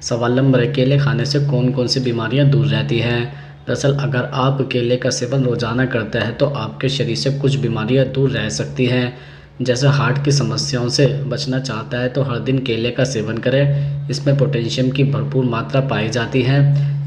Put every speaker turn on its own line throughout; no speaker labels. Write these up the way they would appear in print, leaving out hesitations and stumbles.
सवाल नंबर 1, केले खाने से कौन कौन सी बीमारियां दूर रहती हैं। दरअसल अगर आप केले का सेवन रोज़ाना करते हैं तो आपके शरीर से कुछ बीमारियां दूर रह सकती हैं। जैसे हार्ट की समस्याओं से बचना चाहता है तो हर दिन केले का सेवन करें। इसमें पोटेशियम की भरपूर मात्रा पाई जाती है।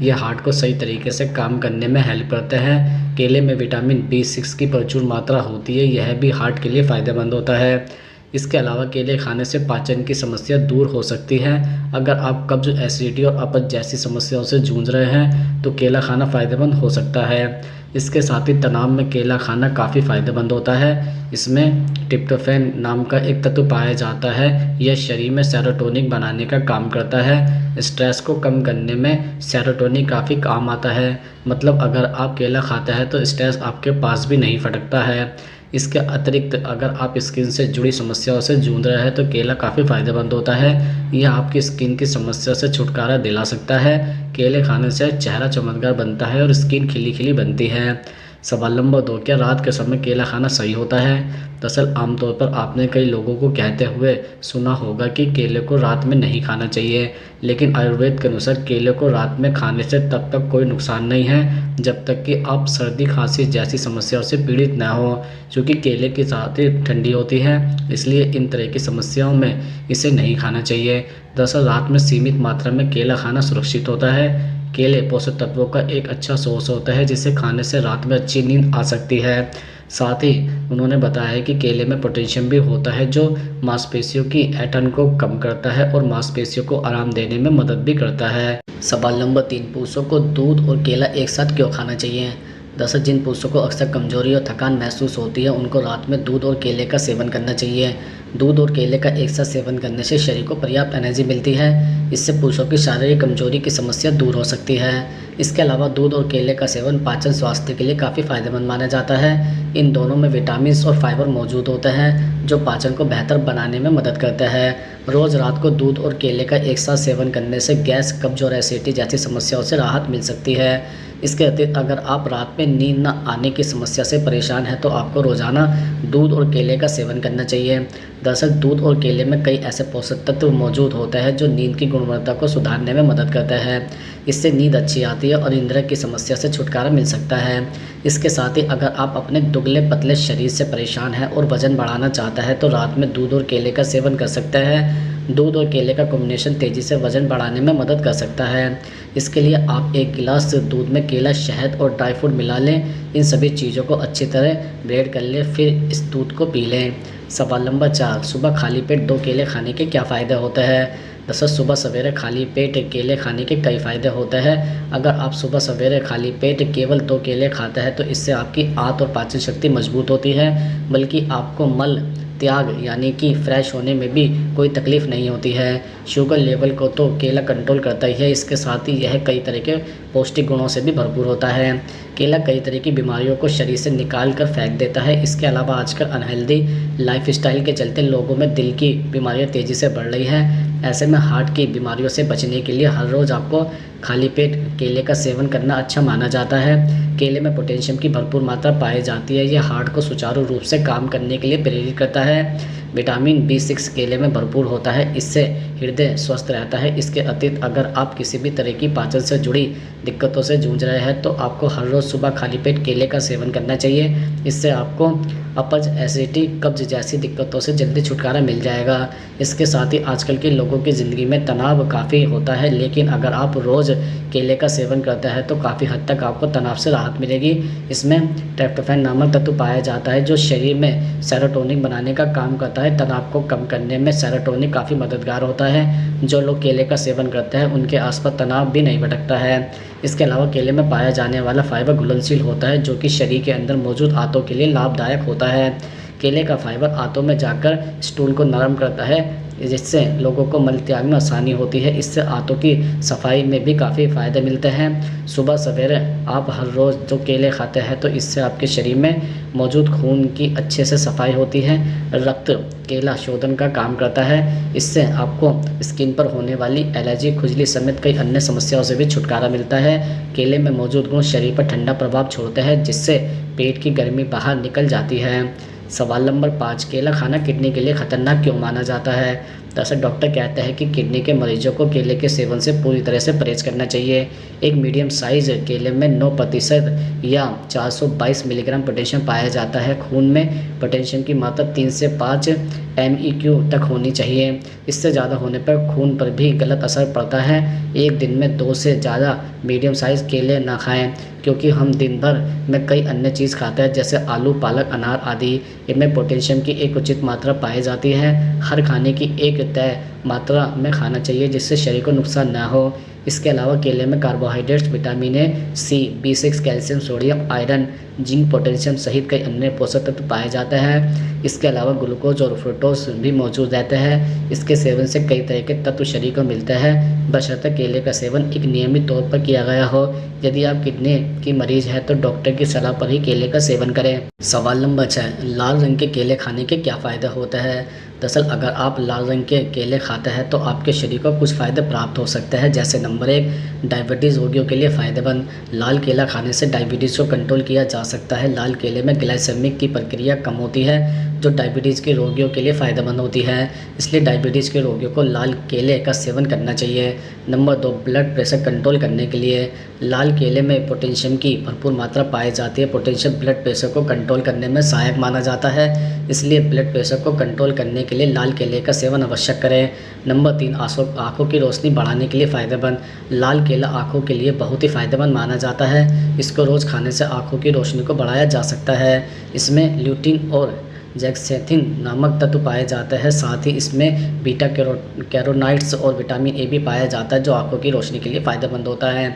ये हार्ट को सही तरीके से काम करने में हेल्प करते हैं। केले में विटामिन B6 की प्रचुर मात्रा होती है, यह भी हार्ट के लिए फ़ायदेमंद होता है। इसके अलावा केले खाने से पाचन की समस्या दूर हो सकती है। अगर आप कब्ज, एसिडिटी और अपच जैसी समस्याओं से जूझ रहे हैं तो केला खाना फ़ायदेमंद हो सकता है। इसके साथ ही तनाव में केला खाना काफ़ी फ़ायदेमंद होता है। इसमें ट्रिप्टोफैन नाम का एक तत्व पाया जाता है। यह शरीर में सेरोटोनिन बनाने का काम करता है। स्ट्रेस को कम करने में सेरोटोनिन काफ़ी काम आता है। मतलब अगर आप केला खाते हैं तो स्ट्रेस आपके पास भी नहीं फटकता है। इसके अतिरिक्त अगर आप स्किन से जुड़ी समस्याओं से जूझ रहे हैं तो केला काफ़ी फ़ायदेमंद होता है। यह आपकी स्किन की समस्या से छुटकारा दिला सकता है। केले खाने से चेहरा चमकदार बनता है और स्किन खिली खिली बनती है। सवाल नंबर 2, क्या रात के समय केला खाना सही होता है। दरअसल आमतौर पर आपने कई लोगों को कहते हुए सुना होगा कि केले को रात में नहीं खाना चाहिए, लेकिन आयुर्वेद के अनुसार केले को रात में खाने से तब तक कोई नुकसान नहीं है जब तक कि आप सर्दी खांसी जैसी समस्याओं से पीड़ित न हो। क्योंकि केले की ज़ाती ठंडी होती है, इसलिए इन तरह की समस्याओं में इसे नहीं खाना चाहिए। दरअसल रात में सीमित मात्रा में केला खाना सुरक्षित होता है। केले पोषक तत्वों का एक अच्छा सोर्स होता है जिसे खाने से रात में अच्छी नींद आ सकती है। साथ ही उन्होंने बताया है कि केले में पोटेशियम भी होता है जो मांसपेशियों की ऐंठन को कम करता है और मांसपेशियों को आराम देने में मदद भी करता है। सवाल नंबर 3, पुरुषों को दूध और केला एक साथ क्यों खाना चाहिए। दरअसल जिन पुरुषों को अक्सर कमजोरी और थकान महसूस होती है उनको रात में दूध और केले का सेवन करना चाहिए। दूध और केले का एक साथ सेवन करने से शरीर को पर्याप्त एनर्जी मिलती है। इससे पुरुषों की शारीरिक कमजोरी की समस्या दूर हो सकती है। इसके अलावा दूध और केले का सेवन पाचन स्वास्थ्य के लिए काफ़ी फायदेमंद माना जाता है। इन दोनों में विटामिन और फाइबर मौजूद होते हैं जो पाचन को बेहतर बनाने में मदद करता है। रोज़ रात को दूध और केले का एक साथ सेवन करने से गैस, कब्ज और एसिडिटी जैसी समस्याओं से राहत मिल सकती है। इसके अतिरिक्त अगर आप रात में नींद न आने की समस्या से परेशान हैं तो आपको रोज़ाना दूध और केले का सेवन करना चाहिए। दरअसल दूध और केले में कई ऐसे पोषक तत्व मौजूद होते हैं जो नींद की गुणवत्ता को सुधारने में मदद करता है। इससे नींद अच्छी आती है और निद्रा की समस्या से छुटकारा मिल सकता है। इसके साथ ही अगर आप अपने दुबले पतले शरीर से परेशान हैं और वजन बढ़ाना चाहता है तो रात में दूध और केले का सेवन कर सकते हैं। दूध और केले का कॉम्बिनेशन तेज़ी से वजन बढ़ाने में मदद कर सकता है। इसके लिए आप एक गिलास दूध में केला, शहद और ड्राई फ्रूट मिला लें। इन सभी चीज़ों को अच्छी तरह ब्लेंड कर लें, फिर इस दूध को पी लें। सवाल नंबर 4, सुबह खाली पेट 2 केले खाने के क्या फ़ायदे होते हैं। दरअसल सुबह सवेरे खाली पेट केले खाने के कई फ़ायदे होते हैं। अगर आप सुबह सवेरे खाली पेट केवल 2 केले खाते हैं तो इससे आपकी आंत और पाचन शक्ति मजबूत होती है, बल्कि आपको मल त्याग यानी कि फ्रेश होने में भी कोई तकलीफ़ नहीं होती है। शुगर लेवल को तो केला कंट्रोल करता ही है, इसके साथ ही यह कई तरह के पौष्टिक गुणों से भी भरपूर होता है। केला कई तरह की बीमारियों को शरीर से निकाल कर फेंक देता है। इसके अलावा आजकल अनहेल्दी लाइफस्टाइल के चलते लोगों में दिल की बीमारियां तेज़ी से बढ़ रही हैं। ऐसे में हार्ट की बीमारियों से बचने के लिए हर रोज़ आपको खाली पेट केले का सेवन करना अच्छा माना जाता है। केले में पोटेशियम की भरपूर मात्रा पाई जाती है। यह हार्ट को सुचारू रूप से काम करने के लिए प्रेरित करता है। विटामिन B6 केले में भरपूर होता है, इससे हृदय स्वस्थ रहता है। इसके अतिरिक्त अगर आप किसी भी तरह की पाचन से जुड़ी दिक्कतों से जूझ रहे हैं तो आपको हर रोज़ सुबह खाली पेट केले का सेवन करना चाहिए। इससे आपको अपच, एसिडिटी, कब्ज जैसी दिक्कतों से जल्दी छुटकारा मिल जाएगा। इसके साथ ही आजकल के लोगों की ज़िंदगी में तनाव काफ़ी होता है, लेकिन अगर आप रोज़ केले का सेवन करते हैं तो काफ़ी हद तक आपको तनाव से राहत मिलेगी। इसमें ट्रिप्टोफैन नामक तत्व पाया जाता है जो शरीर में सेरोटोनिन बनाने का काम करता है। तनाव को कम करने में सेरोटोनिन काफ़ी मददगार होता है। जो लोग केले का सेवन करते हैं उनके आसपास तनाव भी नहीं भटकता है। इसके अलावा केले में पाया जाने वाला फाइबर घुलनशील होता है जो कि शरीर के अंदर मौजूद आंतों के लिए लाभदायक होता है। केले का फाइबर आंतों में जाकर स्टूल को नरम करता है, जिससे लोगों को मल त्याग में आसानी होती है। इससे आंतों की सफाई में भी काफ़ी फ़ायदे मिलते हैं। सुबह सवेरे आप हर रोज़ जो केले खाते हैं तो इससे आपके शरीर में मौजूद खून की अच्छे से सफाई होती है। रक्त केला शोधन का काम करता है। इससे आपको स्किन पर होने वाली एलर्जी, खुजली समेत कई अन्य समस्याओं से भी छुटकारा मिलता है। केले में मौजूद गुण शरीर पर ठंडा प्रभाव छोड़ते हैं, जिससे पेट की गर्मी बाहर निकल जाती है। सवाल नंबर 5, केला खाना किडनी के लिए खतरनाक क्यों माना जाता है। दरअसल डॉक्टर कहते हैं कि किडनी के मरीजों को केले के सेवन से पूरी तरह से परहेज करना चाहिए। एक मीडियम साइज केले में 9% या 422 मिलीग्राम पोटेशियम पाया जाता है। खून में पोटेशियम की मात्रा 3 से 5 MEQ तक होनी चाहिए। इससे ज़्यादा होने पर खून पर भी गलत असर पड़ता है। एक दिन में 2 से ज़्यादा मीडियम साइज़ केले ना खाएं, क्योंकि हम दिन भर में कई अन्य चीज़ खाते हैं जैसे आलू, पालक, अनार आदि। इनमें पोटेशियम की एक उचित मात्रा पाई जाती है। हर खाने की एक तय मात्रा में खाना चाहिए जिससे शरीर को नुकसान ना हो। इसके अलावा केले में carbohydrates, vitamin A, C, B6, calcium, sodium, iron, zinc, potassium सहित कई अन्य पोषक तत्व पाए जाते हैं। इसके अलावा ग्लूकोज और फ्रुक्टोज भी मौजूद रहते हैं। इसके सेवन से कई तरह के तत्व शरीर को मिलते हैं, बशर्ते केले का सेवन एक नियमित तौर पर किया गया हो। यदि आप किडनी की मरीज हैं तो डॉक्टर की सलाह पर ही केले का सेवन करें। सवाल नंबर 6, लाल रंग के केले खाने के क्या फ़ायदे होते हैं? दरअसल अगर आप लाल रंग के केले खाते हैं तो आपके शरीर को कुछ फ़ायदे प्राप्त हो सकते हैं। जैसे नंबर 1, डायबिटीज़ रोगियों के लिए फ़ायदेमंद। लाल केला खाने से डायबिटीज़ को कंट्रोल किया जा सकता है। लाल केले में ग्लाइसेमिक की प्रक्रिया कम होती है जो डायबिटीज़ के रोगियों के लिए फ़ायदेमंद होती है। इसलिए डायबिटीज़ के रोगियों को लाल केले का सेवन करना चाहिए। नंबर 2, ब्लड प्रेशर कंट्रोल करने के लिए। लाल केले में पोटेशियम की भरपूर मात्रा पाई जाती है। पोटेशियम ब्लड प्रेशर को कंट्रोल करने में सहायक माना जाता है, इसलिए ब्लड प्रेशर को कंट्रोल करने के लिए लाल केले का सेवन अवश्य करें। नंबर 3, आँखों की रोशनी बढ़ाने के लिए फ़ायदेमंद। लाल केला आँखों के लिए बहुत ही फ़ायदेमंद माना जाता है। इसको रोज़ खाने से आँखों की रोशनी को बढ़ाया जा सकता है। इसमें ल्यूटिन और जेक्सेथिन नामक तत्व पाए जाते हैं। साथ ही इसमें बीटा कैरोनाइड्स और विटामिन ए भी पाया जाता है जो आँखों की रोशनी के लिए फ़ायदेमंद होता है।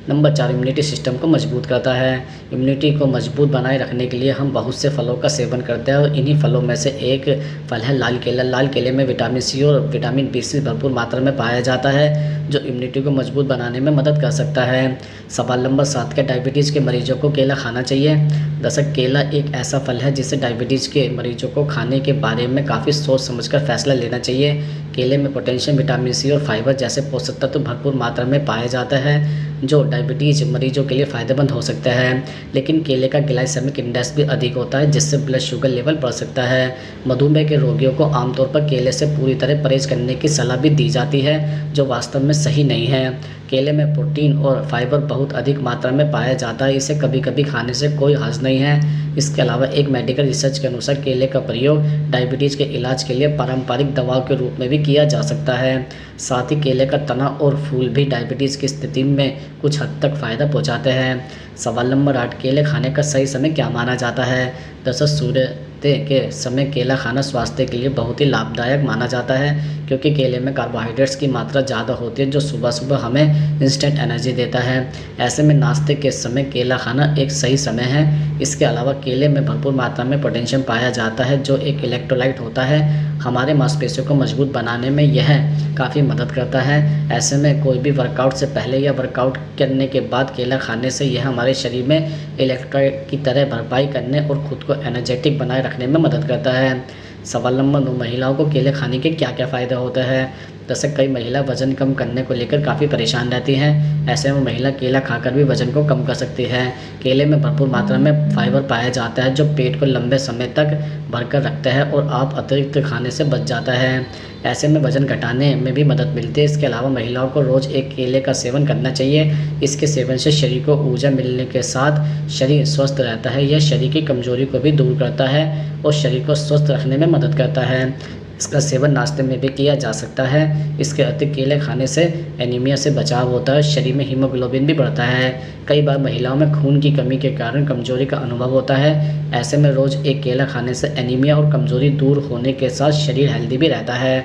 नंबर 4, इम्यूनिटी सिस्टम को मजबूत करता है। इम्यूनिटी को मजबूत बनाए रखने के लिए हम बहुत से फलों का सेवन करते हैं और इन्हीं फलों में से एक फल है लाल केला। लाल केले में विटामिन सी और विटामिन B6 भरपूर मात्रा में पाया जाता है जो इम्यूनिटी को मजबूत बनाने में मदद कर सकता है। सवाल नंबर 7, क्या डायबिटीज़ के मरीजों को केला खाना चाहिए? दरअसल केला एक ऐसा फल है जिसे डायबिटीज़ के मरीजों को खाने के बारे में काफ़ी सोच समझकर फैसला लेना चाहिए। केले में पोटेशियम, विटामिन सी और फाइबर जैसे पोषक तत्व भरपूर मात्रा में पाया जाता है जो डायबिटीज़ मरीजों के लिए फ़ायदेमंद हो सकता है। लेकिन केले का ग्लाइसेमिक इंडेक्स भी अधिक होता है जिससे ब्लड शुगर लेवल बढ़ सकता है। मधुमेह के रोगियों को आमतौर पर केले से पूरी तरह परहेज करने की सलाह भी दी जाती है जो वास्तव में सही नहीं है। केले में प्रोटीन और फाइबर बहुत अधिक मात्रा में पाया जाता है, इसे कभी कभी खाने से कोई हर्ज नहीं है। इसके अलावा एक मेडिकल रिसर्च के अनुसार केले का प्रयोग डायबिटीज़ के इलाज के लिए पारंपरिक दवाओं के रूप में भी किया जा सकता है। साथ ही केले का तना और फूल भी डायबिटीज़ की स्थिति में कुछ हद तक फ़ायदा पहुंचाते हैं। सवाल नंबर 8, केले खाने का सही समय क्या माना जाता है? दरअसल सूर्योदय के समय केला खाना स्वास्थ्य के लिए बहुत ही लाभदायक माना जाता है क्योंकि केले में कार्बोहाइड्रेट्स की मात्रा ज़्यादा होती है जो सुबह सुबह हमें इंस्टेंट एनर्जी देता है। ऐसे में नाश्ते के समय केला खाना एक सही समय है। इसके अलावा केले में भरपूर मात्रा में पोटेशियम पाया जाता है जो एक इलेक्ट्रोलाइट होता है। हमारे मांसपेशियों को मजबूत बनाने में यह काफ़ी मदद करता है। ऐसे में कोई भी वर्कआउट से पहले या वर्कआउट करने के बाद केला खाने से यह हमारे शरीर में इलेक्ट्रोलाइट की तरह भरपाई करने और खुद को एनर्जेटिक बनाए रखने में मदद करता है। सवाल नंबर 9, महिलाओं को केले खाने के क्या क्या फ़ायदे होते हैं? जैसे कई महिला वज़न कम करने को लेकर काफ़ी परेशान रहती हैं। ऐसे में महिला केला खाकर भी वज़न को कम कर सकती है। केले में भरपूर मात्रा में फाइबर पाया जाता है जो पेट को लंबे समय तक भरकर रखता है और आप अतिरिक्त खाने से बच जाता है। ऐसे में वज़न घटाने में भी मदद मिलती है। इसके अलावा महिलाओं को रोज़ एक केले का सेवन करना चाहिए। इसके सेवन से शरीर को ऊर्जा मिलने के साथ शरीर स्वस्थ रहता है। यह शरीर की कमजोरी को भी दूर करता है और शरीर को स्वस्थ रखने में मदद करता है। इसका सेवन नाश्ते में भी किया जा सकता है। इसके अतिरिक्त केले खाने से एनीमिया से बचाव होता है, शरीर में हीमोग्लोबिन भी बढ़ता है। कई बार महिलाओं में खून की कमी के कारण कमजोरी का अनुभव होता है। ऐसे में रोज़ एक केला खाने से एनीमिया और कमजोरी दूर होने के साथ शरीर हेल्दी भी रहता है।